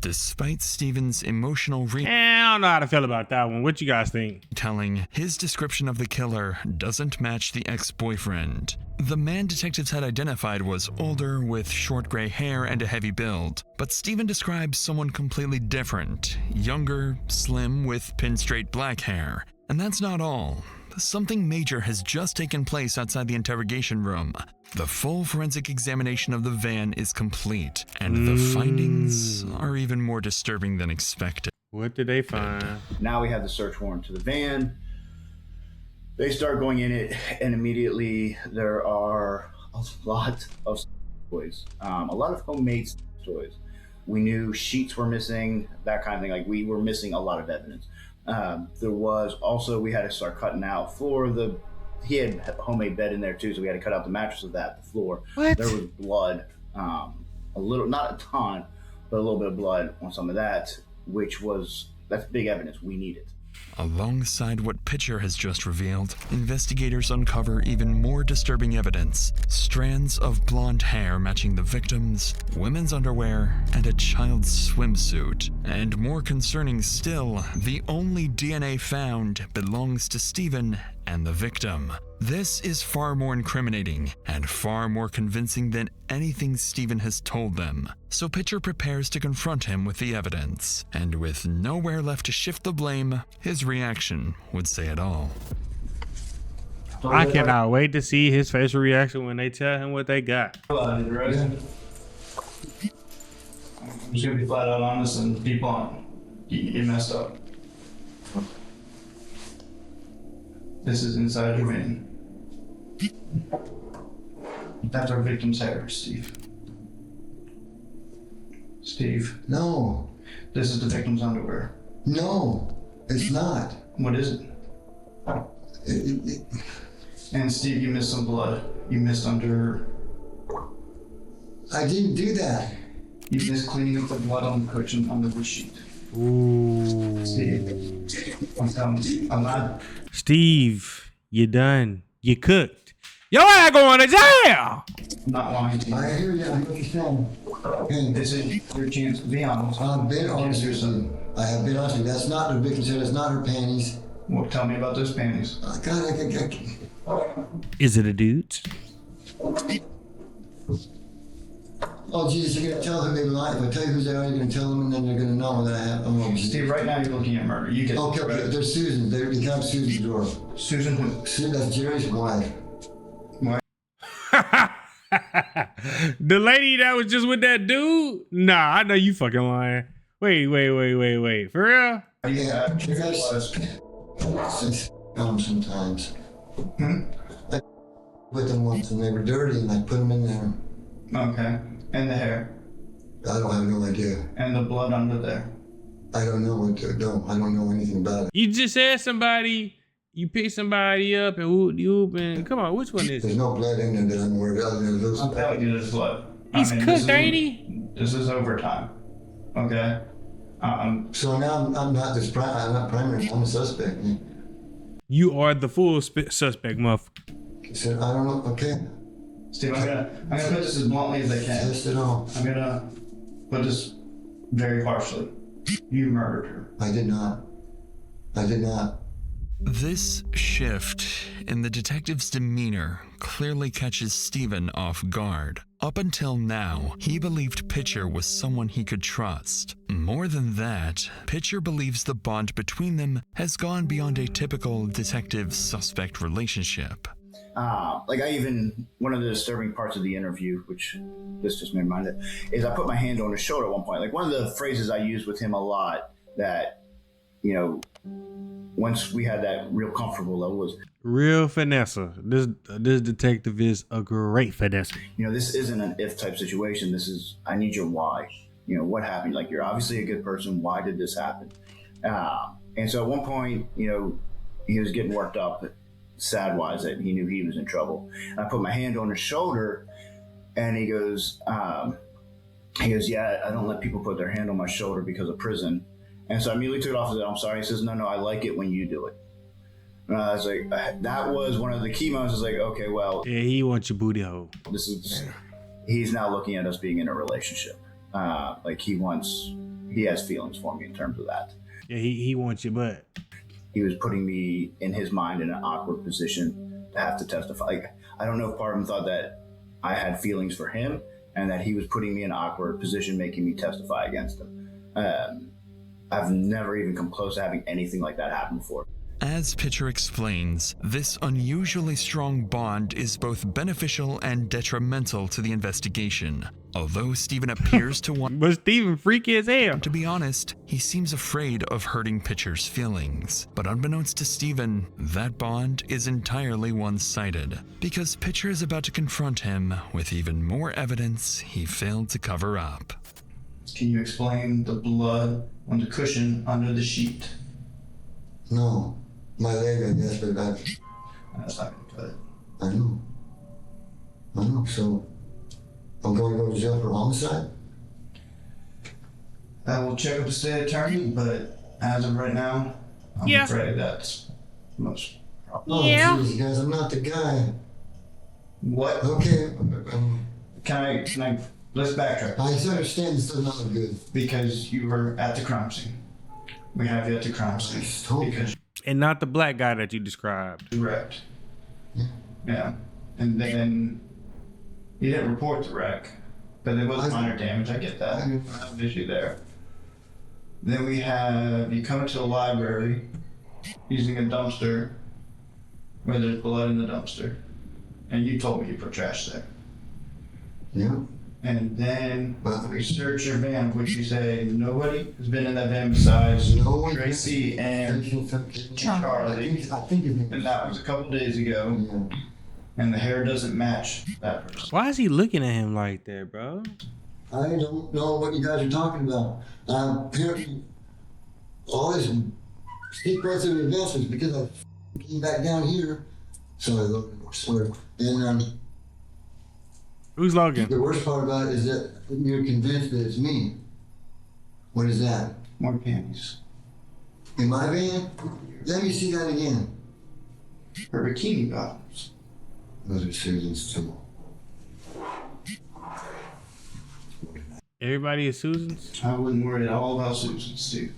Despite Stephen's emotional I don't know how to feel about that one. What you guys think? Telling his description of the killer doesn't match the ex-boyfriend. The man detectives had identified was older with short gray hair and a heavy build, but Stephen describes someone completely different, younger, slim with pin-straight black hair. And that's not all. Something major has just taken place outside the interrogation room. The full forensic examination of the van is complete, and the findings are even more disturbing than expected. What did they find? Now we have the search warrant to the van. They start going in it, and immediately there are a lot of toys, a lot of homemade toys. We knew sheets were missing, that kind of thing. Like, we were missing a lot of evidence. There was also, we had to start cutting out he had a homemade bed in there too, so we had to cut out the mattress of that, the floor. What? There was blood, a little, not a ton, but a little bit of blood on some of that, that's big evidence. We need it. Alongside what Pitcher has just revealed, investigators uncover even more disturbing evidence. Strands of blonde hair matching the victims, women's underwear, and a child's swimsuit. And more concerning still, the only DNA found belongs to Stephen and the victim. This is far more incriminating and far more convincing than anything Stephen has told them. So Pitcher prepares to confront him with the evidence, and with nowhere left to shift the blame, his reaction would say it all. I cannot wait to see his facial reaction when they tell him what they got. I'm just gonna be flat out honest and be blunt. You messed up. This is inside your van. That's our victim's hair, Steve. Steve. No. This is the victim's underwear. No, it's not. What is it? And Steve, you missed some blood. You missed under... I didn't do that. You missed cleaning up the blood on the cushion under the sheet. Ooh. Steve, I'm telling you, I'm not... Steve, you done. You cooked. Your ass going to jail. I'm not lying to you. I hear you. I understand. And this is your chance to be honest. I've been honest with you. I have been honest with you. That's not the victim's hair. That's not her panties. Well, tell me about those panties. Is it a dude? Oh, Jesus, you're going to tell who they lie. If I tell you who they are, you're going to tell them, and then they're going to know that I have. Oh, Steve, right now you're looking at murder. You get okay. There's Susan. They have Susan's door. Susan who? That's Jerry's wife. The lady that was just with that dude? Nah, I know you fucking lying. Wait. For real? Yeah, you guys sometimes. I put them once and they were dirty and I put them in there. Okay. And the hair? I don't have no idea. And the blood under there? I don't know I don't know anything about it. You just said you pick somebody up and whoop and come on, which one is it? There's no blood in there that I'm aware of. I'm telling you there's blood. He's cooked, ain't he? This is overtime. Okay. So now I'm not this. I'm not primary. I'm a suspect. You are the full suspect, muff. So I don't know. Okay. Steve, I'm gonna put this as bluntly as I can. Test it all. I'm gonna put this very harshly. You murdered her. I did not. I did not. This shift in the detective's demeanor clearly catches Stephen off guard. Up until now, he believed Pitcher was someone he could trust. More than that, Pitcher believes the bond between them has gone beyond a typical detective-suspect relationship. One of the disturbing parts of the interview, which this just made me mind of, is I put my hand on his shoulder at one point. Like, one of the phrases I used with him a lot that, you know, once we had that real comfortable level was real finesse. This detective is a great finesse. You know, this isn't an if type situation. This is, I need your why. You know, what happened? Like, you're obviously a good person. Why did this happen? And so at one point, you know, he was getting worked up, sad wise, that he knew he was in trouble. And I put my hand on his shoulder, and he goes, yeah, I don't let people put their hand on my shoulder because of prison. And so I immediately took it off and said, I'm sorry. He says, no, I like it when you do it. And I was like, that was one of the key moments. I was like, okay, well. Yeah, he wants your booty hole. He's now looking at us being in a relationship. Like, he has feelings for me in terms of that. Yeah, he wants your butt. He was putting me, in his mind, in an awkward position to have to testify. Like, I don't know if part of him thought that I had feelings for him and that he was putting me in an awkward position, making me testify against him. I've never even come close to having anything like that happen before. As Pitcher explains, this unusually strong bond is both beneficial and detrimental to the investigation. Although Stephen appears to want... But Stephen freaky as hell. To be honest, he seems afraid of hurting Pitcher's feelings. But unbeknownst to Stephen, that bond is entirely one-sided, because Pitcher is about to confront him with even more evidence he failed to cover up. Can you explain the blood on the cushion under the sheet? No. My leg, I guess, but that's not going to cut it. I know. So, I'm going to go to jail for homicide? I will check with the state attorney, but as of right now, I'm afraid that's most probably. Oh, geez, guys, I'm not the guy. What? Okay. Can I, let's backtrack. I understand this is not good. Because you were at the crime scene. We have you at the crime scene. Because and not the black guy that you described. Correct. Yeah. And then you didn't report the wreck, but there was minor damage. I get that. I have an issue there. Then we have you come into the library using a dumpster where there's blood in the dumpster. And you told me you put trash there. Yeah. And then we search your van, which you say nobody has been in that van besides Tracy and Charlie. And that was a couple days ago. Yeah. And the hair doesn't match that person. Why is he looking at him like that, bro? I don't know what you guys are talking about. Apparently, all this sequence of events was because I came back down here. So I looked more swear. And who's logging? The worst part about it is that you're convinced that it's me. What is that? More panties. In my van? Let me see that again. Her bikini bottoms. Those are Susan's too. Everybody is Susan's? I wouldn't worry at all about Susan's, Steve.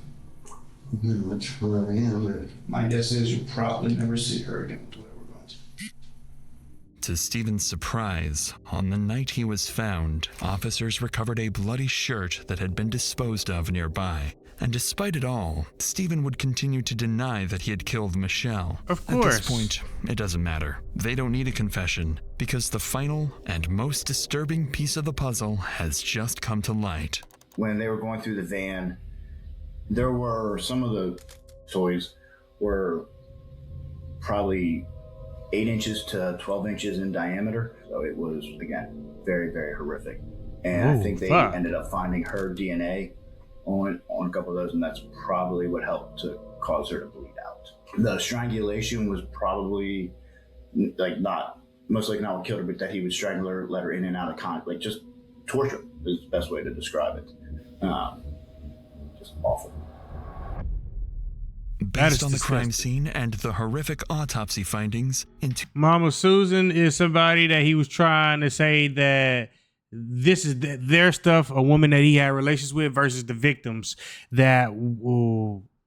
That's where I am, but my guess is you'll probably never see her again. To Stephen's surprise, on the night he was found, officers recovered a bloody shirt that had been disposed of nearby. And despite it all, Stephen would continue to deny that he had killed Michelle. Of course. At this point, it doesn't matter. They don't need a confession, because the final and most disturbing piece of the puzzle has just come to light. When they were going through the van, there were some of the toys were probably 8 inches to 12 inches in diameter. So it was, again, very, very horrific. And I think they ended up finding her DNA on a couple of those, and that's probably what helped to cause her to bleed out. The strangulation was probably most likely not what killed her, but that he would strangle her, let her in and out of contact, like just torture is the best way to describe it. Just awful. Based on the crime scene and the horrific autopsy findings, Mama Susan is somebody that he was trying to say that this is their stuff, a woman that he had relations with versus the victims, that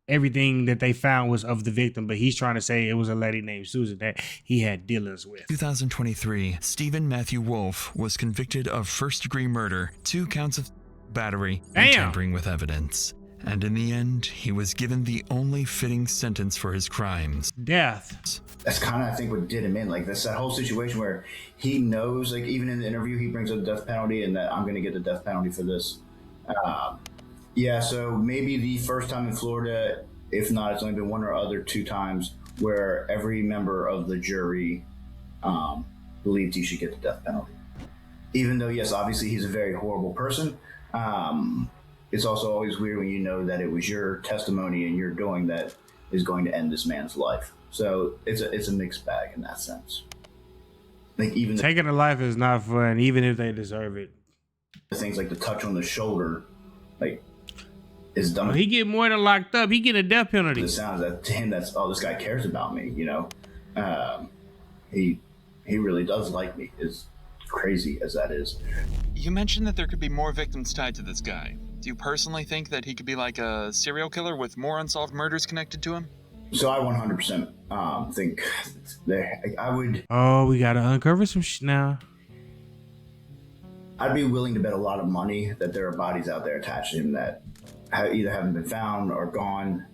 everything that they found was of the victim, but he's trying to say it was a lady named Susan that he had dealings with. 2023, Stephen Matthew Wolfe was convicted of first-degree murder, 2 counts of battery, and tampering with evidence. And in the end, he was given the only fitting sentence for his crimes: death. That's kind of, I think, what did him in. Like, that's that whole situation where he knows, like, even in the interview, he brings up the death penalty and that I'm going to get the death penalty for this. Yeah, so maybe the first time in Florida, if not, it's only been 1 or 2 times where every member of the jury believed he should get the death penalty. Even though, yes, obviously he's a very horrible person. It's also always weird when you know that it was your testimony and your doing that is going to end this man's life. So it's a mixed bag in that sense. Like, even taking a life is not fun, even if they deserve it. Things like the touch on the shoulder, like, is dumb. He get more than locked up. He get a death penalty. It sounds that to him, that's, oh, this guy cares about me. You know, he really does like me. As crazy as that is. You mentioned that there could be more victims tied to this guy. Do you personally think that he could be like a serial killer with more unsolved murders connected to him? So I 100% think that I would. Oh, we gotta uncover some shit now. I'd be willing to bet a lot of money that there are bodies out there attached to him that either haven't been found or gone.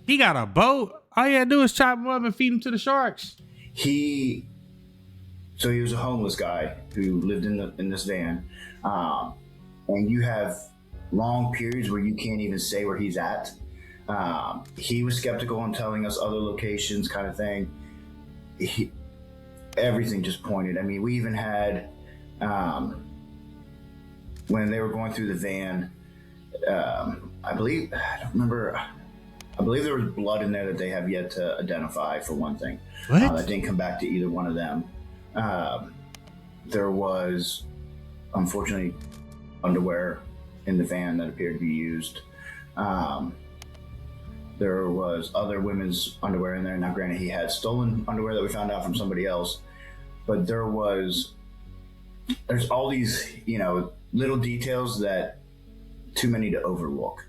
He got a boat. All you gotta do is chop him up and feed him to the sharks. He was a homeless guy who lived in this van, and you have long periods where you can't even say where he's at. He was skeptical on telling us other locations, kind of thing. Everything just pointed. I mean, we even had when they were going through the van. I believe there was blood in there that they have yet to identify, for one thing. What? That didn't come back to either one of them. There was, unfortunately, underwear in the van that appeared to be used. There was other women's underwear in there. Now, granted, he had stolen underwear that we found out from somebody else, but there's all these, little details that too many to overlook.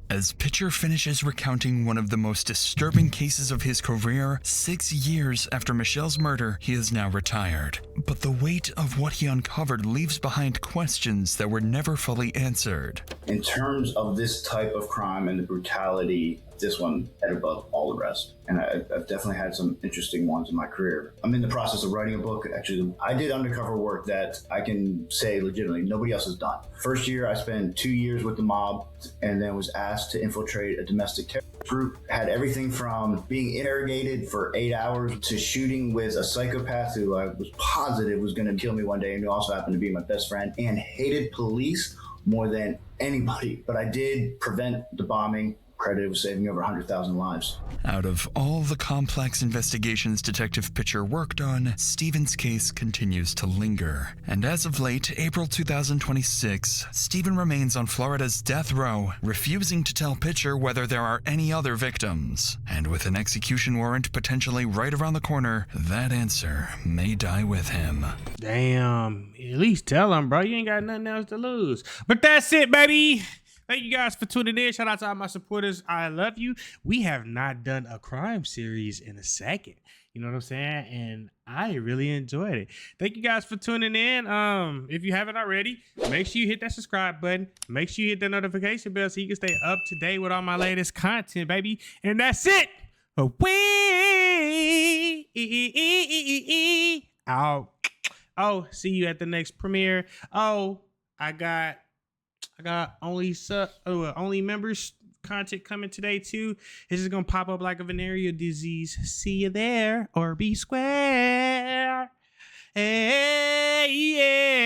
As Pitcher finishes recounting one of the most disturbing cases of his career, 6 years after Michelle's murder, he is now retired. But the weight of what he uncovered leaves behind questions that were never fully answered. In terms of this type of crime and the brutality, this one head above all the rest. And I've definitely had some interesting ones in my career. I'm in the process of writing a book. Actually, I did undercover work that I can say legitimately nobody else has done. First year, I spent 2 years with the mob and then was asked to infiltrate a domestic terror group. Had everything from being interrogated for 8 hours to shooting with a psychopath who I was positive was going to kill me one day and who also happened to be my best friend and hated police more than anybody. But I did prevent the bombing. Credited with saving over 100,000 lives. Out of all the complex investigations Detective Pitcher worked on, Stephen's case continues to linger. And as of late, April 2026, Stephen remains on Florida's death row, refusing to tell Pitcher whether there are any other victims. And with an execution warrant potentially right around the corner, that answer may die with him. Damn, at least tell him, bro. You ain't got nothing else to lose. But that's it, baby. Thank you guys for tuning in. Shout out to all my supporters. I love you. We have not done a crime series in a second. You know what I'm saying? And I really enjoyed it. Thank you guys for tuning in. If you haven't already, make sure you hit that subscribe button. Make sure you hit the notification bell so you can stay up to date with all my latest content, baby. And that's it. Out. Oh, see you at the next premiere. Oh, I got only members content coming today too. This is gonna pop up like a venereal disease. See you there or be square. Hey, yeah.